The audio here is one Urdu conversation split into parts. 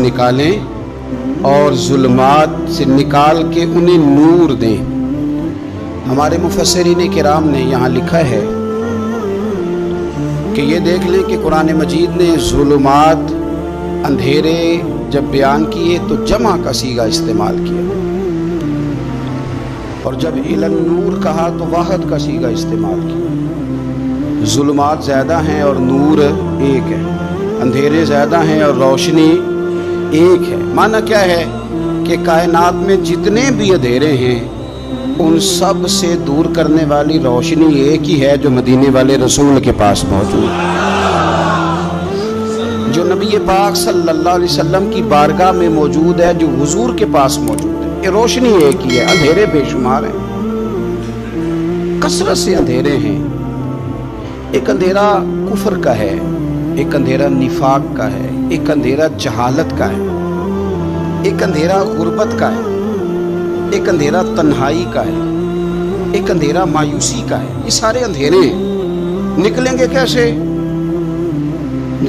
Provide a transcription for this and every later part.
نکالیں اور ظلمات سے نکال کے انہیں نور دیں۔ ہمارے مفسرین کرام نے یہاں لکھا ہے کہ یہ دیکھ لیں کہ قرآن مجید نے ظلمات اندھیرے جب بیان کیے تو جمع کا صیغہ استعمال کیا، اور جب الی النور کہا تو واحد کا صیغہ استعمال کیا۔ ظلمات زیادہ ہیں اور نور ایک ہے، اندھیرے زیادہ ہیں اور روشنی ایک ہے۔ معنی کیا ہے کہ کائنات میں جتنے بھی اندھیرے ہیں ان سب سے دور کرنے والی روشنی ایک ہی ہے جو مدینے والے رسول کے پاس موجود ہے، جو نبی پاک صلی اللہ علیہ وسلم کی بارگاہ میں موجود ہے، جو حضور کے پاس موجود ہے۔ یہ روشنی ایک ہی ہے، اندھیرے بے شمار ہیں، کثرت سے اندھیرے ہیں۔ ایک اندھیرا کفر کا ہے، ایک اندھیرا نفاق کا ہے، ایک اندھیرا جہالت کا ہے، ایک اندھیرا غربت کا ہے، ایک اندھیرا تنہائی کا ہے، ایک اندھیرا مایوسی کا ہے۔ یہ سارے اندھیرے ہیں۔ نکلیں گے کیسے؟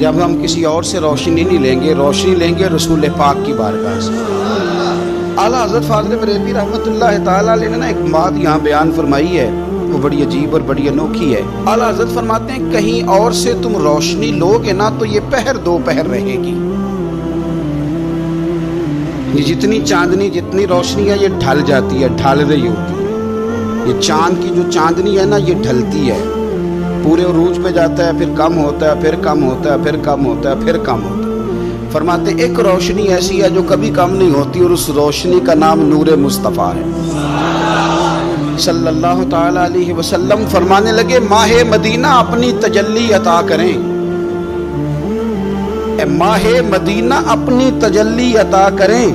جب ہم کسی اور سے روشنی نہیں لیں گے، روشنی لیں گے رسول پاک کی بارگاہ سے۔ اعلیٰ حضرت فاضل بریلوی رحمۃ اللہ تعالیٰ علیہ نے ایک بات یہاں بیان فرمائی ہے، وہ بڑی عجیب اور بڑی انوکھی ہے۔ اعلیٰ حضرت فرماتے ہیں کہیں اور سے تم روشنی لو گے نا تو یہ پہر دو پہر رہے گی۔ یہ جتنی چاندنی جتنی روشنی ہے یہ ڈھل جاتی ہے، ڈھل رہی ہوتی ہے۔ یہ چاند کی جو چاندنی ہے نا یہ ڈھلتی ہے، پورے عروج پہ جاتا ہے، پھر کم ہوتا ہے، پھر کم ہوتا ہے، پھر کم ہوتا ہے، پھر کم ہوتا ہے۔ فرماتے ہیں ایک روشنی ایسی ہے جو کبھی کم نہیں ہوتی، اور اس روشنی کا نام نور مصطفیٰ ہے صلی اللہ تعالی علیہ وسلم۔ فرمانے لگے ماہ مدینہ اپنی تجلی عطا کریں، اے ماہ مدینہ اپنی تجلی عطا کریں۔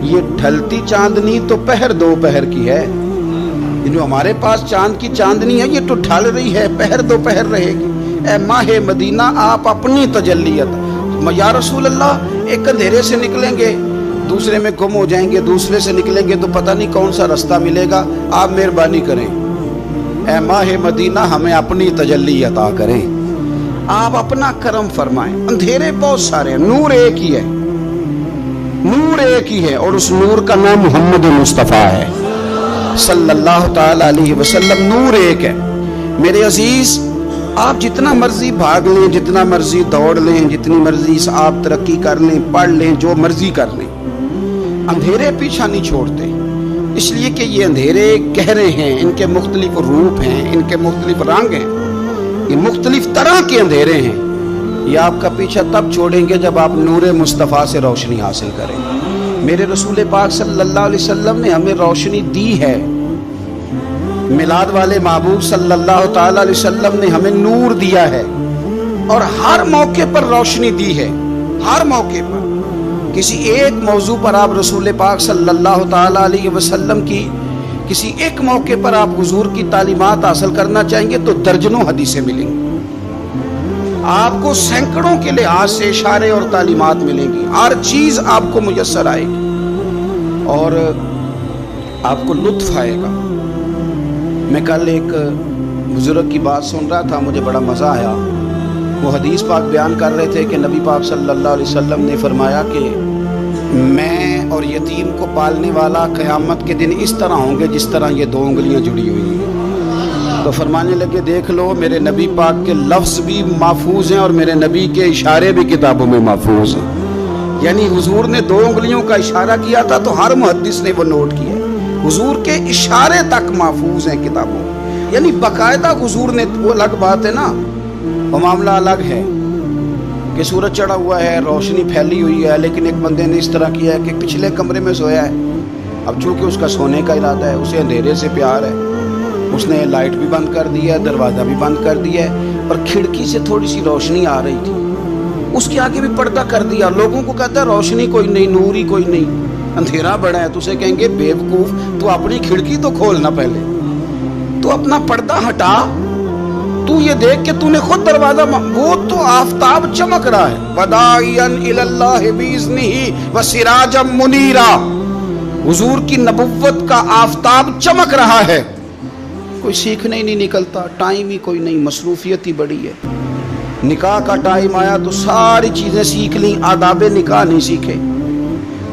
یہ ڈھلتی چاندنی تو پہر دو پہر کی ہے، جو ہمارے پاس چاند کی چاندنی ہے یہ تو ڈھل رہی ہے، پہر دو پہر رہے گی۔ اے ماہ مدینہ آپ اپنی تجلی عطا۔ یا رسول اللہ ایک اندھیرے سے نکلیں گے دوسرے میں گم ہو جائیں گے، دوسرے سے نکلیں گے تو پتہ نہیں کون سا رستہ ملے گا، آپ مہربانی کریں، اے ماہ مدینہ ہمیں اپنی تجلی عطا کریں، آپ اپنا کرم فرمائیں۔ اندھیرے بہت سارے ہیں، نور ایک ہی ہے، نور ایک ہی ہے، اور اس نور کا نام محمد مصطفیٰ ہے صلی اللہ تعالی علیہ وسلم۔ نور ایک ہے۔ میرے عزیز آپ جتنا مرضی بھاگ لیں، جتنا مرضی دوڑ لیں، جتنی مرضی آپ ترقی کر لیں، پڑھ لیں، جو مرضی کر لیں، اندھیرے پیچھا نہیں چھوڑتے، اس لیے کہ یہ اندھیرے گہرے ہیں، ان کے مختلف روپ ہیں، ان کے مختلف رنگ ہیں، یہ مختلف طرح کے اندھیرے ہیں۔ یہ آپ کا پیچھا تب چھوڑیں گے جب آپ نور مصطفیٰ سے روشنی حاصل کریں۔ میرے رسول پاک صلی اللہ علیہ وسلم نے ہمیں روشنی دی ہے، میلاد والے محبوب صلی اللہ تعالی علیہ وسلم نے ہمیں نور دیا ہے، اور ہر موقع پر روشنی دی ہے، ہر موقع پر۔ کسی ایک موضوع پر آپ رسول پاک صلی اللہ تعالی علیہ وسلم کی کسی ایک موقع پر آپ حضور کی تعلیمات حاصل کرنا چاہیں گے تو درجنوں حدیثیں ملیں گی، آپ کو سینکڑوں کے لحاظ سے اشارے اور تعلیمات ملیں گی، ہر چیز آپ کو میسر آئے گی اور آپ کو لطف آئے گا۔ میں کل ایک بزرگ کی بات سن رہا تھا، مجھے بڑا مزہ آیا۔ وہ حدیث پاک بیان کر رہے تھے کہ نبی پاک صلی اللہ علیہ وسلم نے فرمایا کہ میں اور یتیم کو پالنے والا قیامت کے دن اس طرح ہوں گے جس طرح یہ دو انگلیاں جڑی ہوئی ہیں۔ تو فرمانے لگے دیکھ لو میرے نبی پاک کے لفظ بھی محفوظ ہیں اور میرے نبی کے اشارے بھی کتابوں میں محفوظ ہیں۔ یعنی حضور نے دو انگلیوں کا اشارہ کیا تھا تو ہر محدث نے وہ نوٹ کیا، حضور کے اشارے تک محفوظ ہیں کتابوں، یعنی باقاعدہ حضور نے، وہ الگ بات ہے نا، وہ معاملہ الگ ہے کہ سورج چڑھا ہوا ہے، روشنی پھیلی ہوئی ہے، لیکن ایک بندے نے اس طرح کیا ہے کہ پچھلے کمرے میں سویا ہے، اب چونکہ اس کا سونے کا ارادہ ہے، اسے اندھیرے سے پیار ہے، اس نے لائٹ بھی بند کر دی ہے، دروازہ بھی بند کر دیا ہے، اور کھڑکی سے تھوڑی سی روشنی آ رہی تھی، اس کے آگے بھی پردہ کر دیا۔ لوگوں کو کہتا ہے روشنی کوئی نہیں، نور ہی کوئی نہیں، اندھیرا بڑا ہے، تو اسے کہیں گے بے وقوف، تو اپنی کھڑکی تو کھولنا پہلے، تو اپنا پردہ ہٹا، تو یہ دیکھ کہ تو نے خود دروازہ، وہ تو آفتاب چمک رہا ہے، وَدَاعِيًا إِلَى اللَّهِ بِإِذْنِهِ وَسِرَاجًا مُنِيرًا، حضور کی نبوت کا آفتاب چمک رہا ہے، کوئی سیکھنے ہی نہیں نکلتا، ٹائم ہی کوئی نہیں، مصروفیت ہی بڑی ہے۔ نکاح کا ٹائم آیا تو ساری چیزیں سیکھ لیں، آداب نکاح نہیں سیکھے،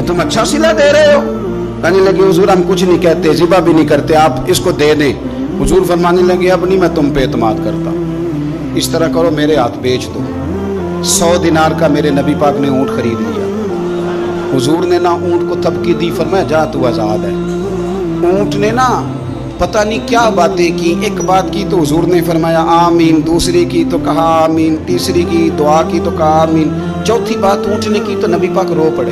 کہ تم اچھا صلہ دے رہے ہو؟ کہنے لگے حضور ہم کچھ نہیں کہتے، ذبح بھی نہیں کرتے، آپ اس کو دے دیں۔ حضور فرمانے لگے اب نہیں میں تم پہ اعتماد کرتا، اس طرح کرو میرے ہاتھ بیچ دو۔ 100 دینار کا میرے نبی پاک نے اونٹ خرید لیا۔ حضور نے نا اونٹ کو تھپکی دی، فرمایا جا تو آزاد ہے۔ اونٹ نے نا پتہ نہیں کیا باتیں کی، ایک بات کی تو حضور نے فرمایا آمین، دوسری کی تو کہا آمین، تیسری کی دعا کی تو کہا آمین، چوتھی بات اونٹ نے کی تو نبی پاک رو پڑے۔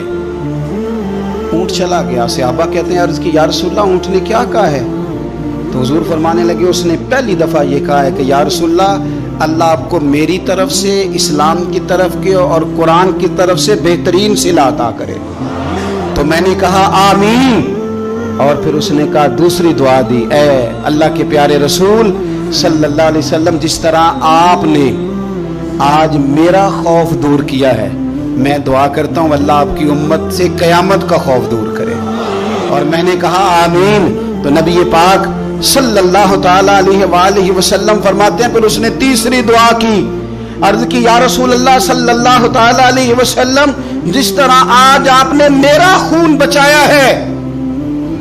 اونٹ چلا گیا، صحابہ کہتے ہیں عرض کی یا رسول اللہ اونٹ نے کیا کہا ہے؟ تو حضور فرمانے لگے اس نے پہلی دفعہ یہ کہا ہے کہ یا رسول اللہ، اللہ آپ کو میری طرف سے، اسلام کی طرف کے اور قرآن کی طرف سے بہترین صلہ عطا کرے۔ تو میں نے کہا آمین، اور پھر اس نے کہا دوسری دعا دی، اے اللہ کے پیارے رسول صلی اللہ علیہ وسلم، جس طرح آپ نے آج میرا خوف دور کیا ہے، میں دعا کرتا ہوں اللہ آپ کی امت سے قیامت کا خوف دور کرے۔ اور میں نے کہا آمین۔ تو نبی پاک صلی اللہ تعالی علیہ وآلہ وسلم فرماتے ہیں پھر اس نے تیسری دعا کی، عرض کی یا رسول اللہ صلی اللہ تعالی علیہ وسلم، جس طرح آج آپ نے میرا خون بچایا ہے،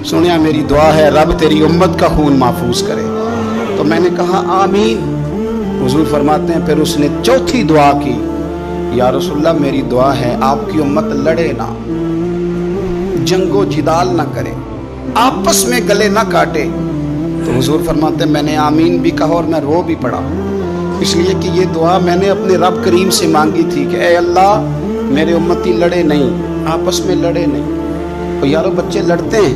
سنیا میری دعا ہے رب تیری امت کا خون محفوظ کرے۔ تو میں نے کہا آمین۔ حضور فرماتے ہیں پھر اس نے چوتھی دعا کی، یا رسول اللہ میری دعا ہے آپ کی امت لڑے نہ، جنگ و جدال نہ کرے، آپس میں گلے نہ کاٹے۔ تو حضور فرماتے ہیں میں نے آمین بھی کہا اور میں رو بھی پڑا، اس لیے کہ یہ دعا میں نے اپنے رب کریم سے مانگی تھی کہ اے اللہ میرے امتی لڑے نہیں، آپس میں لڑے نہیں۔ تو یارو بچے لڑتے ہیں،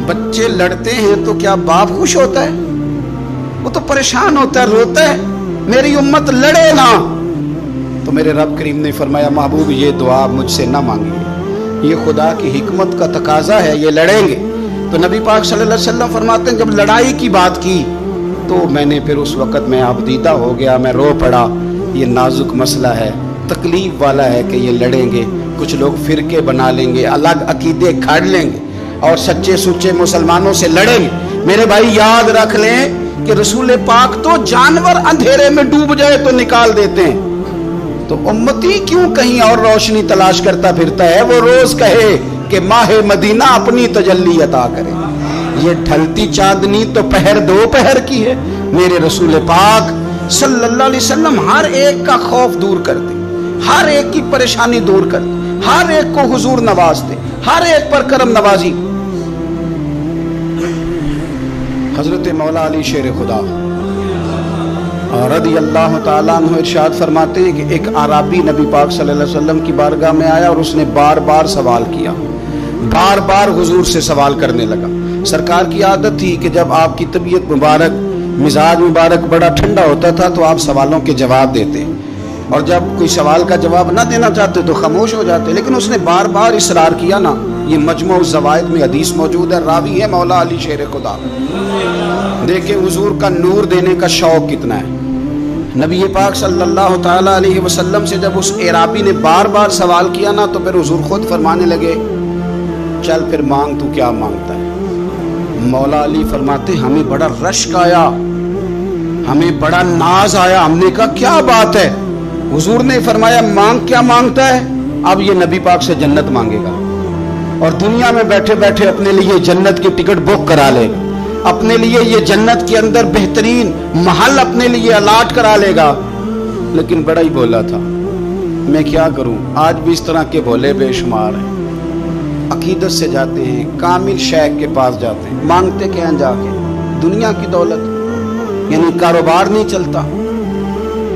بچے لڑتے ہیں تو کیا باپ خوش ہوتا ہے؟ وہ تو پریشان ہوتا ہے، روتا ہے، میری امت لڑے نہ۔ تو میرے رب کریم نے فرمایا محبوب یہ دعا مجھ سے نہ مانگیے، یہ خدا کی حکمت کا تقاضا ہے، یہ لڑیں گے۔ تو نبی پاک صلی اللہ علیہ وسلم فرماتے ہیں جب لڑائی کی بات کی تو میں نے پھر اس وقت میں آبدیدہ ہو گیا، میں رو پڑا، یہ نازک مسئلہ ہے، تکلیف والا ہے کہ یہ لڑیں گے، کچھ لوگ فرقے بنا لیں گے، الگ عقیدے کھاڑ لیں گے اور سچے سچے مسلمانوں سے لڑیں گے۔ میرے بھائی یاد رکھ لیں کہ رسول پاک تو جانور اندھیرے میں ڈوب جائے تو نکال دیتے ہیں، تو امتی کیوں کہیں اور روشنی تلاش کرتا پھرتا ہے؟ وہ روز کہے کہ ماہ مدینہ اپنی تجلی عطا کرے۔ یہ ڈھلتی چاندنی تو پہر دو پہر کی ہے۔ میرے رسول پاک صلی اللہ علیہ وسلم ہر ایک کا خوف دور کرتے، ہر ایک کی پریشانی دور کرتے، ہر ایک کو حضور نوازتے، ہر ایک پر کرم نوازی۔ حضرت مولا علی شیر خدا رضی اللہ تعالیٰ عنہ ارشاد فرماتے ہیں کہ ایک عربی نبی پاک صلی اللہ علیہ وسلم کی بارگاہ میں آیا اور اس نے بار بار سوال کیا، بار بار حضور سے سوال کرنے لگا۔ سرکار کی عادت تھی کہ جب آپ کی طبیعت مبارک، مزاج مبارک بڑا ٹھنڈا ہوتا تھا تو آپ سوالوں کے جواب دیتے، اور جب کوئی سوال کا جواب نہ دینا چاہتے تو خاموش ہو جاتے، لیکن اس نے بار بار اصرار کیا نا۔ یہ مجموع الزوائد میں حدیث موجود ہے، راوی ہے مولا علی شیر خدا۔ دیکھیں حضور کا نور دینے کا شوق کتنا ہے۔ نبی پاک صلی اللہ تعالی علیہ وسلم سے جب اس اعرابی نے بار بار سوال کیا نا تو پھر حضور خود فرمانے لگے چل پھر مانگ تو کیا مانگتا ہے۔ مولا علی فرماتے ہمیں بڑا رشک آیا، ہمیں بڑا ناز آیا، ہم نے کہا کیا بات ہے؟ حضور نے فرمایا مانگ کیا مانگتا ہے؟ اب یہ نبی پاک سے جنت مانگے گا اور دنیا میں بیٹھے بیٹھے اپنے لیے جنت کی ٹکٹ بک کرا لے گا، اپنے لیے یہ جنت کے اندر بہترین محل اپنے لیے الاٹ کرا لے گا۔ لیکن بڑا ہی بولا تھا، میں کیا کروں، آج بھی اس طرح کے بولے بے شمار ہیں۔ عقیدت سے جاتے ہیں، کامل شیخ کے پاس جاتے ہیں، مانگتے کہیں جا کے دنیا کی دولت، یعنی کاروبار نہیں چلتا۔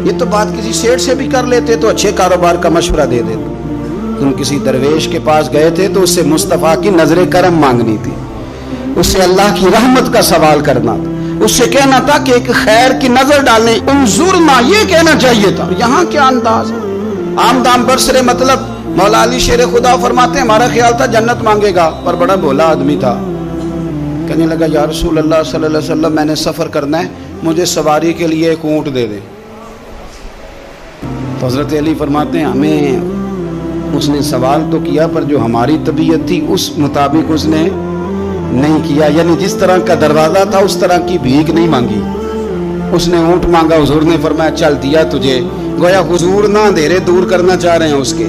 یہ تو بات کسی سیٹ سے بھی کر لیتے تو اچھے کاروبار کا مشورہ دے دیتے۔ تم کسی درویش کے پاس گئے تھے تو اس سے مصطفیٰ کی نظر کرم مانگنی تھی، اس سے اللہ کی رحمت کا سوال کرنا تھا، اس سے کہنا تھا کہ ایک خیر کی نظر ڈالیں، انظرنا، یہ کہنا چاہیے تھا۔ یہاں کیا انداز ہے، عام دام برسرے مطلب۔ مولا علی شیر خدا فرماتے ہیں ہمارا خیال تھا جنت مانگے گا، پر بڑا بھولا آدمی تھا، کہنے لگا یا رسول اللہ صلی اللہ علیہ وسلم میں نے سفر کرنا ہے، مجھے سواری کے لیے ایک اونٹ دے دیں۔ تو حضرت علی فرماتے ہیں ہمیں اس نے سوال تو کیا پر جو ہماری طبیعت تھی اس مطابق اس نے نہیں کیا، یعنی جس طرح کا دروازہ تھا اس طرح کی بھیک نہیں مانگی، اس نے اونٹ مانگا، حضور نے فرمایا چل دیا تجھے، گویا حضور نہ اندھیرے دور کرنا چاہ رہے ہیں اس کے۔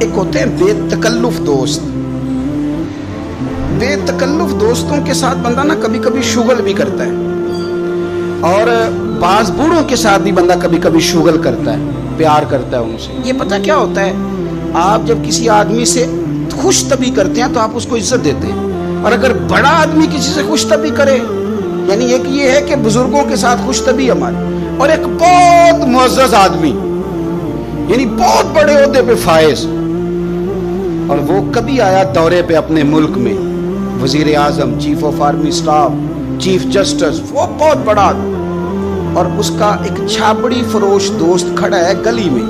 ایک ہوتے ہیں بے تکلف دوست. بے تکلف دوستوں کے ساتھ بندہ نا کبھی کبھی شغل بھی کرتا ہے, اور بعض بوڑھوں کے ساتھ بھی بندہ کبھی کبھی شغل کرتا ہے, پیار کرتا ہے ان سے. یہ پتہ کیا ہوتا ہے, آپ جب کسی آدمی سے خوش طبی کرتے ہیں تو آپ اس کو عزت دیتے ہیں, اور اگر بڑا آدمی کسی سے خوش طبی کرے, یعنی ایک یہ ہے کہ بزرگوں کے ساتھ خوش طبی ہماری, اور ایک بہت معزز آدمی یعنی بہت بڑے عہدے پہ فائز, اور وہ کبھی آیا دورے پہ اپنے ملک میں, وزیر اعظم, chief of army staff, chief justice, وہ بہت بڑا آدمی, اور اس کا ایک چھاپڑی فروش دوست کھڑا ہے گلی میں,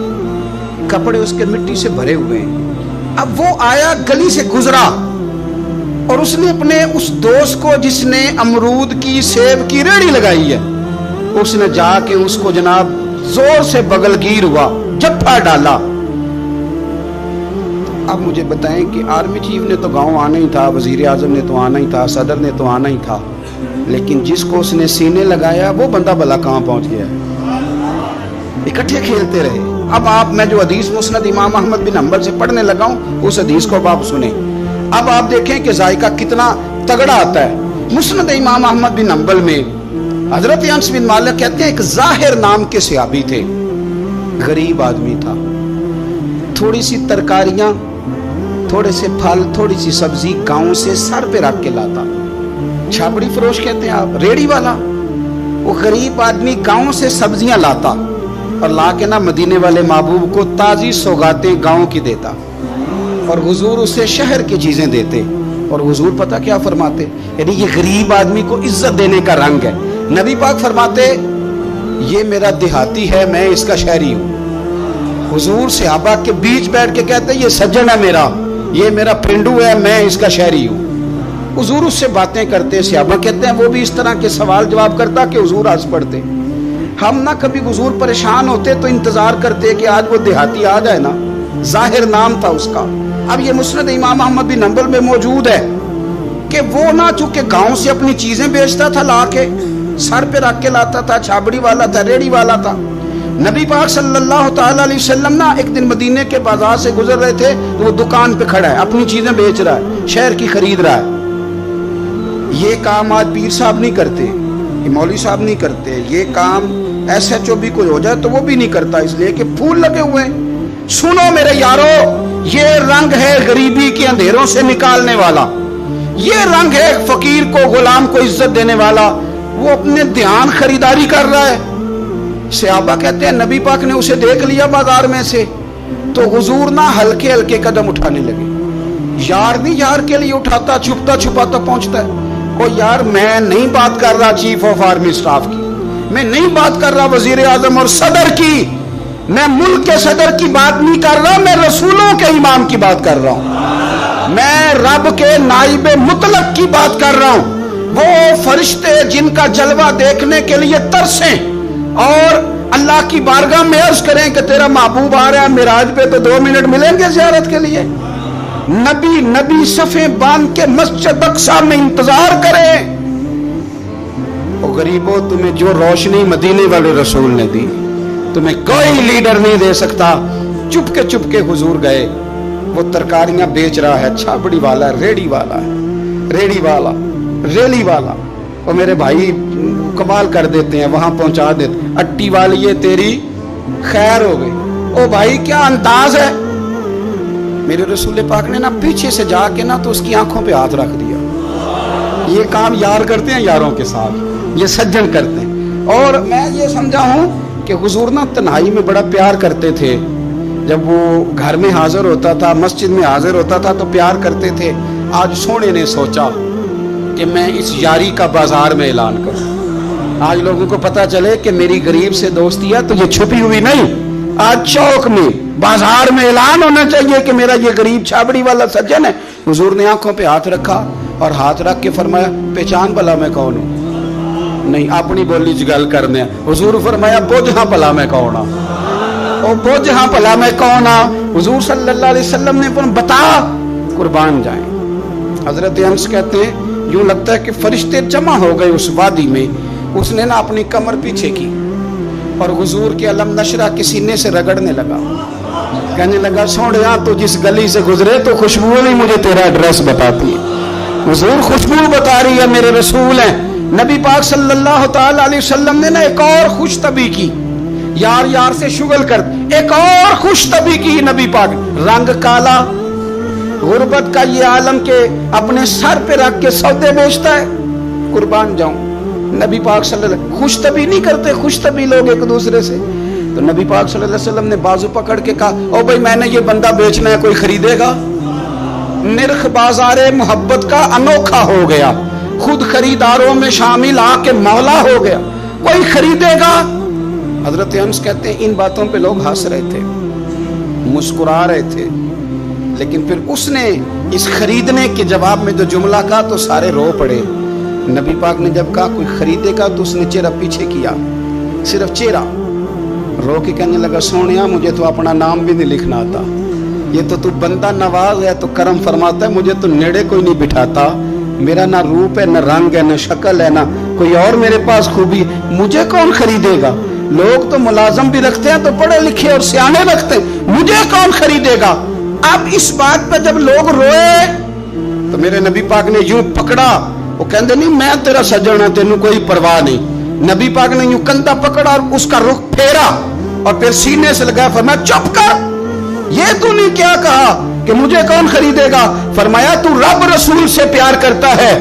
کپڑے اس کے مٹی سے بھرے ہوئے ہیں. اب وہ آیا گلی سے گزرا, اور اس نے اپنے اس دوست کو جس نے امرود کی سیب کی ریڑھی لگائی ہے, اس نے جا کے اس کو جناب زور سے بغل گیر ہوا, جھپا ڈالا. اب مجھے بتائیں کہ آرمی چیف نے تو گاؤں آنا ہی تھا, وزیر اعظم نے تو آنا ہی تھا, صدر نے تو آنا ہی تھا, لیکن جس کو اس نے سینے لگایا وہ بندہ بھلا کہاں پہنچ گیا ہے. اکٹھے کھیلتے رہے. اب آپ, میں جو حدیث مسند امام احمد بن حنبل سے پڑھنے لگا ہوں اس حدیث کو اب آپ سنیں. اب آپ دیکھیں کہ ذائقہ کتنا تگڑا آتا ہے. مسند امام احمد بن حنبل میں حضرت انس بن مالک کہتے ہیں ایک ظاہر نام کے صحابی تھے, غریب آدمی تھا, تھوڑی سی ترکاریاں, تھوڑے سے پھل, تھوڑی سی سبزی گاؤں سے سر پہ رکھ کے لاتا. چھاپڑی فروش کہتے ہیں آپ, ریڑھی والا. وہ غریب آدمی گاؤں سے سبزیاں لاتا اور لا کے نا مدینے والے محبوب کو تازی سوغاتیں گاؤں کی دیتا, اور حضور اسے شہر کی چیزیں دیتے. اور حضور پتہ کیا فرماتے, یعنی یہ غریب آدمی کو عزت دینے کا رنگ ہے. نبی پاک فرماتے یہ میرا دیہاتی ہے, میں اس کا شہری ہوں. حضور صحابہ کے بیچ بیٹھ کے کہتے یہ سجن ہے میرا, یہ میرا پرنڈو ہے, میں اس کا شہری ہوں. حضور اس سے باتیں کرتے, صحابہ کہتے ہیں وہ بھی اس طرح کے سوال جواب کرتا کہ حضور ہنس پڑتے. ہم نہ کبھی حضور پریشان ہوتے تو انتظار کرتے کہ آج وہ دیہاتی آ جائے نا, ظاہر نام تھا اس کا. اب یہ مسند امام احمد بن حنبل میں موجود ہے کہ وہ نہ چونکہ گاؤں سے اپنی چیزیں بیچتا تھا, لا کے سر پہ رکھ کے لاتا تھا, چھابڑی والا تھا, ریڑھی والا تھا. نبی پاک صلی اللہ تعالی علیہ وسلم نا ایک دن مدینے کے بازار سے گزر رہے تھے, تو وہ دکان پہ کھڑا ہے, اپنی چیزیں بیچ رہا ہے, شہر کی خرید رہا ہے. یہ کام آج پیر صاحب نہیں کرتے, یہ مولوی صاحب نہیں کرتے, یہ کام ایس ایچ او بھی کوئی ہو جائے تو وہ بھی نہیں کرتا, اس لیے کہ پھول لگے ہوئے ہیں. سنو میرے یارو, یہ رنگ ہے غریبی کے اندھیروں سے نکالنے والا, یہ رنگ ہے فقیر کو, غلام کو عزت دینے والا. وہ اپنے دھیان خریداری کر رہا ہے. صحابہ کہتے ہیں نبی پاک نے اسے دیکھ لیا بازار میں سے, تو حضور نہ ہلکے ہلکے قدم اٹھانے لگے. یار نہیں یار کے لیے اٹھاتا, چھپتا چھپاتا پہنچتا ہے. او یار میں نہیں بات کر رہا چیف آف آرمی اسٹاف کی, میں نہیں بات کر رہا وزیر اعظم اور صدر کی, میں ملک کے صدر کی بات نہیں کر رہا, میں رسولوں کے امام کی بات کر رہا ہوں, میں رب کے نائب مطلق کی بات کر رہا ہوں. وہ فرشتے جن کا جلوہ دیکھنے کے لیے ترسیں اور اللہ کی بارگاہ میں عرض کریں کہ تیرا محبوب آ رہا ہے معراج پہ, تو 2 منٹ ملیں گے زیارت کے لیے. نبی صفیں باندھ کے مسجد اقصی میں انتظار کریں. او غریبو, تمہیں جو روشنی مدینے والے رسول نے دی تمہیں کوئی لیڈر نہیں دے سکتا. چپ کے حضور گئے. وہ ترکاریاں بیچ رہا ہے, چھاپڑی والا, ریڑھی والا ہے, ریڑھی والا, ریلی والا. اور میرے بھائی کمال کر دیتے ہیں, وہاں پہنچا دیتے, اٹی والی یہ تیری خیر ہو گئی. او بھائی کیا انداز ہے. میرے رسول پاک نے نا پیچھے سے جا کے نا تو اس کی آنکھوں پہ ہاتھ رکھ دیا. یہ کام یار کرتے ہیں یاروں کے ساتھ, یہ سجن کرتے ہیں. اور میں یہ سمجھا ہوں کہ حضور نا تنہائی میں بڑا پیار کرتے تھے. جب وہ گھر میں حاضر ہوتا تھا, مسجد میں حاضر ہوتا تھا تو پیار کرتے تھے. آج سونے نے سوچا کہ میں اس یاری کا بازار میں اعلان کروں. آج لوگوں کو پتا چلے کہ میری غریب سے دوستی ہے تو یہ چھپی ہوئی نہیں, آج چوک میں بازار میں اعلان ہونا چاہیے کہ میرا یہ غریب چھابڑی والا سجن ہے. حضور نے آنکھوں پہ ہاتھ رکھا اور ہاتھ رکھ کے فرمایا پہچان بھلا میں کون ہوں. نہیں اپنی بولی چ گل کرنے. حضور فرمایا بوجھ ہاں بھلا میں کون ہاں, او بوجھ ہاں بھلا میں کون ہاں. حضور صلی اللہ علیہ وسلم نے فرمایا بتا, قربان جائیں. حضرت انس کہتے ہیں یوں لگتا ہے کہ فرشتے جمع ہو گئے اس وادی میں. اس نے نا اپنی کمر پیچھے کی اور حضور کے علم نشرہ کے سینے سے رگڑنے لگا. کہنے لگا سوڑیا تو جس گلی سے گزرے تو خوشبو نہیں مجھے تیرا ایڈریس بتاتی ہے. حضور خوشبو بتا رہی ہے میرے رسول ہیں. نبی پاک صلی اللہ تعالی علیہ وسلم نے نا ایک اور خوش طبی کی, یار یار سے شغل کر, ایک اور خوش طبی کی نبی پاک. رنگ کالا, غربت کا یہ عالم کے اپنے سر پہ رکھ کے سودے بیچتا ہے, قربان جاؤں. نبی پاک صلی اللہ علیہ وسلم خوش طبی نہیں کرتے, خوش طبی لوگ ایک دوسرے سے. تو نبی پاک صلی اللہ علیہ وسلم نے بازو پکڑ کے کہا او بھائی میں نے یہ بندہ بیچنا ہے, کوئی خریدے گا؟ نرخ بازار محبت کا انوکھا ہو گیا, خود خریداروں میں شامل آ کے مولا ہو گیا, کوئی خریدے گا؟ حضرت انس کہتے ہیں ان باتوں پہ لوگ ہنس رہے تھے, مسکرا رہے تھے, لیکن پھر اس نے اس خریدنے کے جواب میں جو جملہ کہا تو سارے رو پڑے. نبی پاک نے جب کہا کوئی خریدے گا تو اس نے چہرہ پیچھے کیا, صرف چہرہ, رو کے کہنے لگا سونیا مجھے تو اپنا نام بھی نہیں لکھنا آتا, یہ تو بندہ نواز ہے تو کرم فرماتا ہے, مجھے تو نیڑے کوئی نہیں بٹھاتا, میرا نہ روپ ہے نہ رنگ ہے نہ شکل ہے نہ کوئی اور میرے پاس خوبی, مجھے کون خریدے گا؟ لوگ تو ملازم بھی رکھتے ہیں تو پڑھے لکھے اور سیانے رکھتے ہیں, مجھے کون خریدے گا؟ اب اس بات پہ جب لوگ روئے تو میرے نبی پاک نے یوں پکڑا, وہ کہندے نہیں میں تیرا سجن ہوں تینوں کوئی پرواہ نہیں. نبی پاک نے یوں کندھا پکڑا اور اس کا رخ پھیرا اور پھر سینے سے لگایا, فرمایا چپ کر, یہ تو نہیں کیا کہا کہ مجھے کون خریدے گا؟ فرمایا تو رب رسول سے پیار کرتا ہے,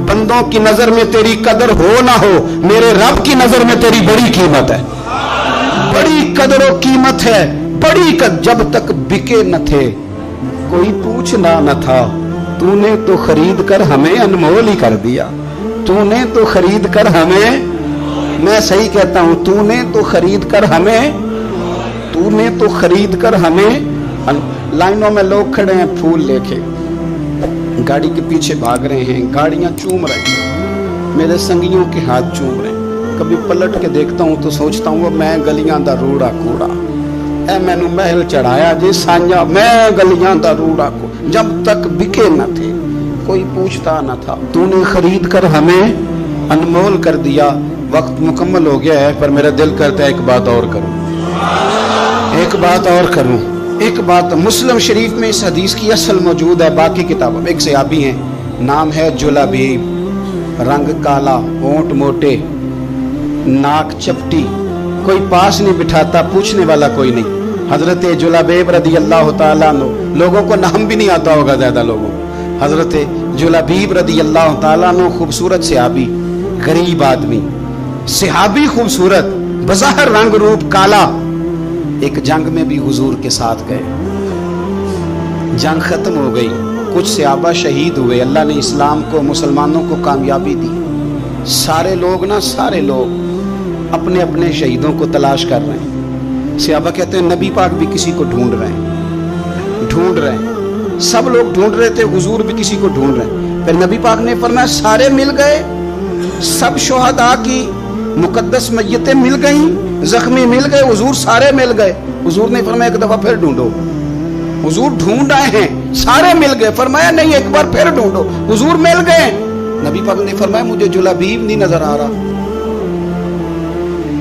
بندوں کی نظر میں تیری قدر ہو نہ ہو, میرے رب کی نظر میں تیری بڑی قیمت ہے, بڑی قدر و قیمت ہے, بڑی قدر. جب تک بکے نہ تھے کوئی پوچھنا نہ تھا, تو نے تو خرید کر ہمیں انمول ہی کر دیا, تو نے تو خرید کر ہمیں, میں صحیح کہتا ہوں, تو نے تو خرید کر ہمیں, تو نے تو خرید کر ہمیں. لائنوں میں لوگ کھڑے ہیں پھول لے کے, گاڑی کے پیچھے بھاگ رہے ہیں, گاڑیاں چوم رہے ہیں, میرے سنگیوں کے ہاتھ چوم رہے ہیں. کبھی پلٹ کے دیکھتا ہوں تو سوچتا ہوں وہ میں گلیاں دا روڑا کوڑا, اے میں نو محل چڑھایا جی سانجا, میں گلیاں دا روڑا کو. جب تک بکے نہ تھے کوئی پوچھتا نہ تھا, تو نے خرید کر ہمیں انمول کر دیا. وقت مکمل ہو گیا ہے پر میرا دل کرتا ہے ایک بات اور کروں, ایک بات اور کروں, ایک بات. مسلم شریف میں اس حدیث کی اصل موجود ہے, باقی کتابوں میں. ایک صحابی ہیں نام ہے جلابیب, رنگ کالا, ہونٹ موٹے, ناک چپٹی, کوئی پاس نہیں بٹھاتا, پوچھنے والا کوئی نہیں. حضرت جلابیب رضی اللہ تعالیٰ عنہ, لوگوں کو نام بھی نہیں آتا ہوگا زیادہ لوگوں. حضرت جلابیب رضی اللہ تعالیٰ عنہ خوبصورت صحابی, غریب آدمی, صحابی خوبصورت, بظاہر رنگ روپ کالا. ایک جنگ میں بھی حضور کے ساتھ گئے, جنگ ختم ہو گئی, کچھ صحابہ شہید ہوئے, اللہ نے اسلام کو مسلمانوں کو کامیابی دی. سارے لوگ نا سارے لوگ اپنے اپنے شہیدوں کو تلاش کر رہے ہیں. صحابہ کہتے ہیں نبی پاک بھی کسی کو ڈھونڈ رہے ہیں, سب لوگ ڈھونڈ رہے تھے, حضور بھی کسی کو ڈھونڈ رہے ہیں. پھر نبی پاک نے فرمایا سارے مل گئے, سب شہداء کی مقدس میتیں مل گئیں, زخمی مل گئے, حضور سارے مل گئے. حضور نے فرمایا ایک دفعہ پھر ڈھونڈو. حضور ڈھونڈ آئے ہیں, سارے مل گئے. فرمایا نہیں ایک بار پھر ڈھونڈو. حضور مل گئے. نبی پاک نے فرمایا مجھے جلابیب نہیں نظر آ رہا,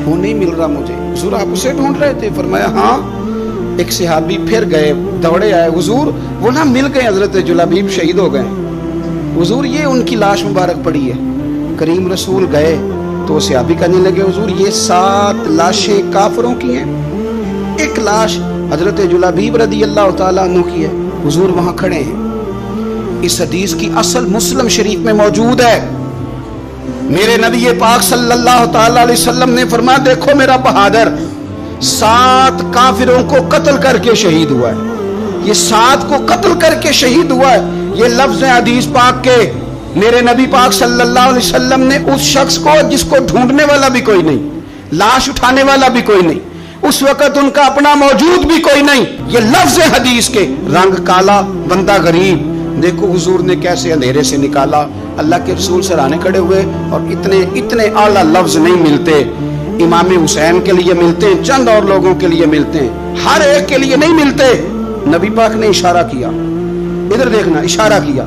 وہ نہیں مل رہا مجھے. حضور آپ اسے ڈھونڈ رہے تھے؟ فرمایا ہاں. ایک صحابی پھر گئے, دوڑے آئے, حضور وہ نہ مل گئے, حضرت جلابیب شہید ہو گئے. حضور یہ ان کی لاش مبارک پڑی ہے. کریم رسول گئے تو صحابی کہنے لگے حضور یہ 7 لاشیں کافروں کی ہیں, ایک لاش حضرت جلابیب رضی اللہ تعالیٰ عنہ کی ہے. حضور وہاں کھڑے ہیں. اس حدیث کی اصل مسلم شریف میں موجود ہے. میرے نبی پاک صلی اللہ تعالیٰ علیہ وسلم نے فرمایا دیکھو میرا بہادر 7 کافروں کو قتل کر کے شہید ہوا ہے. یہ 7 کو قتل کر کے شہید ہوا ہے. یہ لفظ حدیث پاک کے. میرے نبی پاک صلی اللہ علیہ وسلم نے اس شخص کو جس کو ڈھونڈنے والا بھی کوئی نہیں, لاش اٹھانے والا بھی کوئی نہیں, اس وقت ان کا اپنا موجود بھی کوئی نہیں, یہ لفظ حدیث کے, رنگ کالا, بندہ غریب. دیکھو حضور نے کیسے اندھیرے سے نکالا. اللہ کے رسول سرانے کھڑے ہوئے اور اتنے اعلیٰ لفظ نہیں ملتے. امام حسین کے لیے ملتے ہیں, چند اور لوگوں کے لیے ملتے ہیں, ہر ایک کے لیے نہیں ملتے. نبی پاک نے اشارہ کیا, ادھر دیکھنا, اشارہ کیا,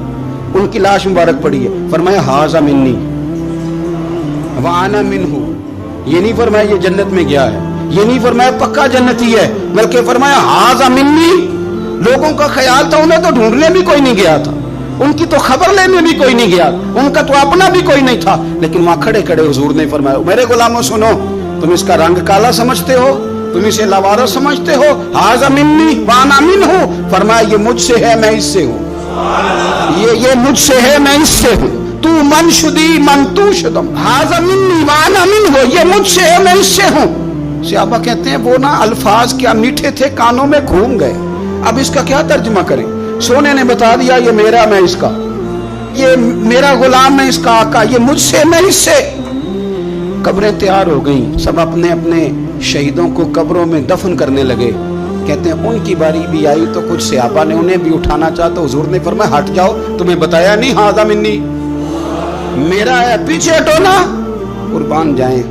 ان کی لاش مبارک پڑی ہے. فرمایا ھذا منی وانا منہ, یہ نہیں فرمایا یہ جنت میں گیا ہے, یہ نہیں فرمایا پکا جنتی ہے، بلکہ فرمایا ھذا منی۔ لوگوں کا خیال تھا انہیں تو ڈھونڈنے بھی کوئی نہیں گیا تھا، ان کی تو خبر لینے بھی کوئی نہیں گیا، ان کا تو اپنا بھی کوئی نہیں تھا، لیکن وہاں کھڑے کھڑے حضور نے فرمایا میرے غلاموں سنو، تم اس کا رنگ کالا سمجھتے ہو، تم اسے لوارا سمجھتے ہو، ھذا منی وانا منہ، فرمایا یہ مجھ سے ہے میں اس سے ہوں، یہ مجھ سے ہے میں اس سے ہوں، تو من شدی من تو شدم، ھذا منی وانا منہ، یہ مجھ سے ہے میں اس سے ہوں۔ صحابہ کہتے ہیں وہ نا الفاظ کیا میٹھے تھے، کانوں میں گھوم گئے، اب اس کا کیا ترجمہ کریں؟ سونے نے بتا دیا یہ میرا میں اس کا، یہ میرا غلام میں اس کا آقا، یہ مجھ سے میں اس سے۔ قبریں تیار ہو گئیں، سب اپنے اپنے شہیدوں کو قبروں میں دفن کرنے لگے۔ کہتے ہیں ان کی باری بھی آئی تو کچھ صحابہ نے انہیں بھی اٹھانا چاہا تو حضور نے فرمایا ہٹ جاؤ، تمہیں بتایا نہیں ھذا منی، میرا ہے، پیچھے ہٹو نا، قربان جائیں۔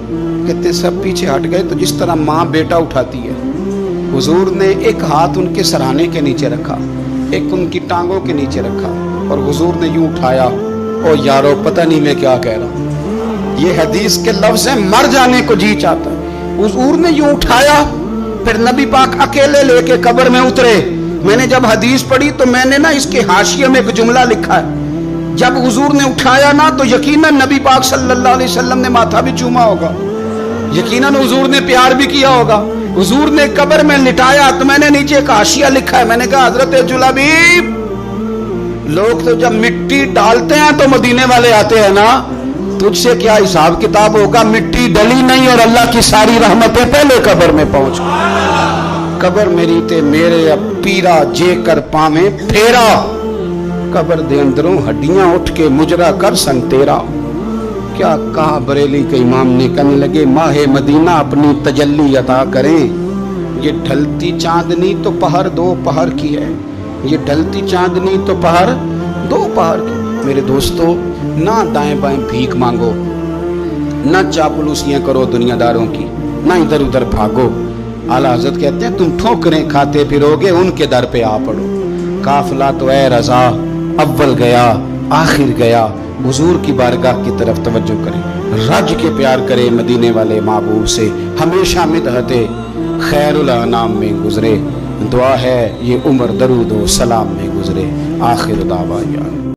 کہتے ہیں سب پیچھے ہٹ گئے تو جس طرح ماں بیٹا اٹھاتی ہے، حضور نے ایک ہاتھ ان کے سرہانے کے نیچے رکھا، ایک ان کی ٹانگوں کے نیچے رکھا، اور حضور نے یوں اٹھایا، او یارو پتہ نہیں میں کیا کہہ رہا ہوں، یہ حدیث کے لفظ ہیں، مر جانے کو جی چاہتا ہے۔ حضور نے یوں اٹھایا، پھر نبی پاک اکیلے لے کے قبر میں اترے۔ میں نے جب حدیث پڑھی تو میں نے نا اس کے حاشیے میں ایک جملہ لکھا ہے، جب حضور نے اٹھایا نا تو یقیناً نبی پاک صلی اللہ علیہ وسلم نے ماتھا بھی چوما ہوگا، یقیناً حضور نے پیار بھی کیا ہوگا۔ حضور نے قبر میں لٹایا تو میں نے نیچے ایک حاشیہ لکھا ہے، میں نے کہا حضرت جلابیب، لوگ تو جب مٹی ڈالتے ہیں تو مدینے والے آتے ہیں نا، تجھ سے کیا حساب کتاب ہوگا، مٹی ڈلی نہیں اور اللہ کی ساری رحمتیں پہلے قبر میں پہنچ گئی۔ قبر میری تے میرے اب پیرا جے کر پاویں پھیرا، قبر دے اندروں ہڈیاں اٹھ کے مجرا کر سن تیرا۔ کیا کہا بریلی کے امام نے، کہنے لگے ماہ مدینہ اپنی تجلی عطا کریں، یہ ڈھلتی چاندنی تو پہر دو پہر کی ہے، یہ ڈھلتی چاندنی تو پہر دو پہر کی۔ میرے دوستو، نہ دائیں بائیں بھیک مانگو، نہ چاپلوسیاں کرو دنیا داروں کی، نہ ادھر ادھر بھاگو۔ اعلیٰ حضرت کہتے ہیں تم ٹھوکریں کھاتے پھرو گے، ان کے در پہ آ پڑو۔ قافلہ تو اے رضا اول گیا آخر گیا، حضور کی بارگاہ کی طرف توجہ کریں، رج کے پیار کرے مدینے والے محبوب سے، ہمیشہ مدحت خیر الانام میں گزرے۔ دعا ہے یہ عمر درود و سلام میں گزرے۔ آخر دعوانا